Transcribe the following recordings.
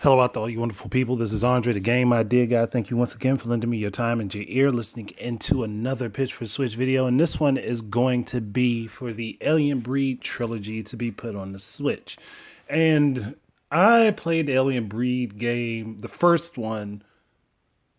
Hello out to all you wonderful people. This is Andre, the Game Idea Guy. Thank you once again for lending me your time and your ear listening into another Pitch for Switch video. And this one is going to be for the Alien Breed trilogy to be put on the Switch. And I played the Alien Breed game, the first one.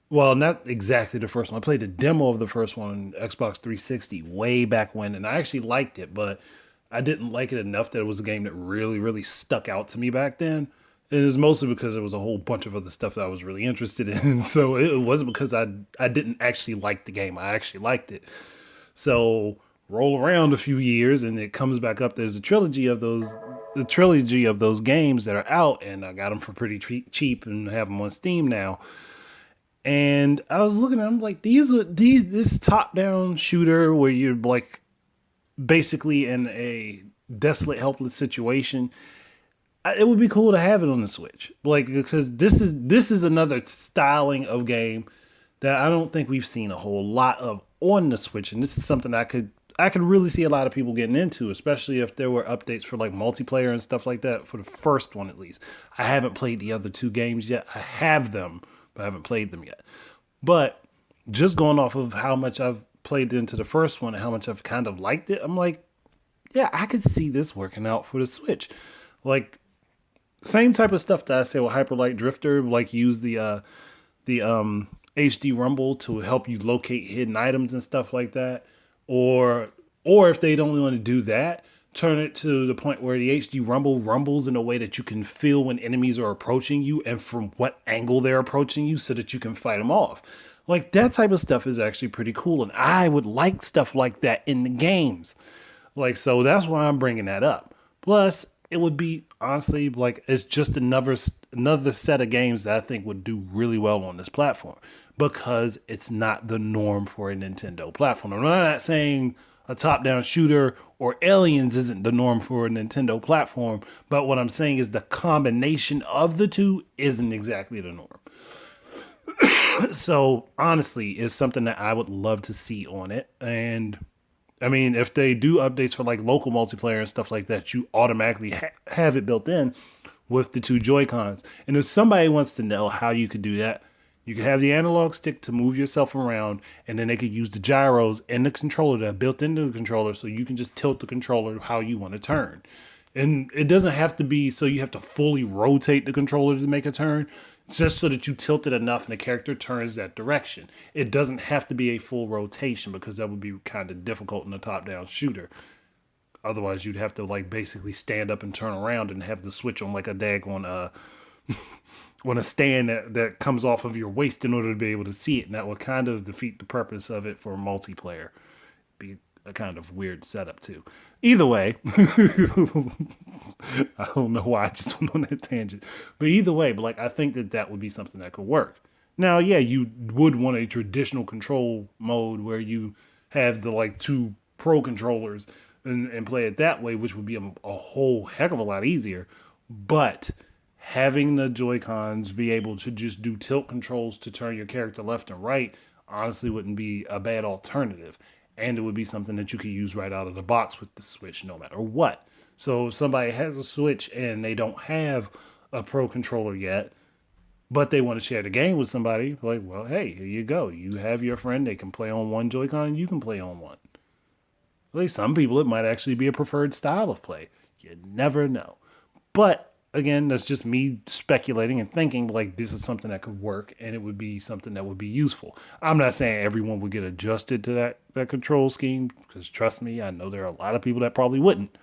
Well, not exactly the first one. I played the demo of the first one on Xbox 360 way back when, and I actually liked it, but I didn't like it enough that it was a game that really stuck out to me back then. And it was mostly because there was a whole bunch of other stuff that I was really interested in. So it wasn't because I didn't actually like the game. I actually liked it. So roll around a few years and it comes back up. There's a trilogy of those games that are out, and I got them for pretty cheap and have them on Steam now. And I was looking at them like this top-down shooter where you're like basically in a desolate, helpless situation. It would be cool to have it on the Switch, like, because this is another styling of game that I don't think we've seen a whole lot of on the Switch, and this is something I could really see a lot of people getting into, especially if there were updates for like multiplayer and stuff like that for the first one at least. I haven't played the other two games yet. I have them, but I haven't played them yet. But just going off of how much I've played into the first one and how much I've kind of liked it, I'm like, yeah, I could see this working out for the Switch. Like, same type of stuff that I say with Hyper Light Drifter, like use the HD rumble to help you locate hidden items and stuff like that. Or if they don't want to do that, turn it to the point where the HD rumble rumbles in a way that you can feel when enemies are approaching you and from what angle they're approaching you so that you can fight them off. Like, that type of stuff is actually pretty cool, and I would like stuff like that in the games. Like, so that's why I'm bringing that up. Plus, it would be, honestly, like, it's just another set of games that I think would do really well on this platform because it's not the norm for a Nintendo platform. I'm not saying a top-down shooter or Aliens isn't the norm for a Nintendo platform, but what I'm saying is the combination of the two isn't exactly the norm. So, honestly, it's something that I would love to see on it, and I mean, if they do updates for like local multiplayer and stuff like that, you automatically have it built in with the two Joy-Cons. And if somebody wants to know how you could do that, you could have the analog stick to move yourself around, and then they could use the gyros and the controller that are built into the controller, so you can just tilt the controller how you want to turn. And it doesn't have to be so you have to fully rotate the controller to make a turn, just so that you tilt it enough and the character turns that direction. It doesn't have to be a full rotation because that would be kind of difficult in a top-down shooter. Otherwise, you'd have to like basically stand up and turn around and have the switch on like a daggone on a stand that comes off of your waist in order to be able to see it. And that would kind of defeat the purpose of it for multiplayer. Be a kind of weird setup too. Either way, I don't know why I just went on that tangent, but either way, but like I think that would be something that could work. Now, yeah, you would want a traditional control mode where you have the like two pro controllers and play it that way, which would be a whole heck of a lot easier. But having the Joy-Cons be able to just do tilt controls to turn your character left and right honestly wouldn't be a bad alternative. And it would be something that you could use right out of the box with the Switch no matter what. So if somebody has a Switch and they don't have a Pro Controller yet, but they want to share the game with somebody, like, well, hey, here you go. You have your friend. They can play on one Joy-Con and you can play on one. At least some people, it might actually be a preferred style of play. You never know. But again, that's just me speculating and thinking like this is something that could work and it would be something that would be useful. I'm not saying everyone would get adjusted to that control scheme because trust me, I know there are a lot of people that probably wouldn't,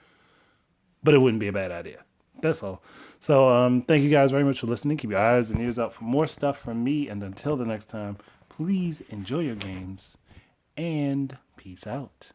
but it wouldn't be a bad idea. That's all. So thank you guys very much for listening. Keep your eyes and ears out for more stuff from me. And until the next time, please enjoy your games and peace out.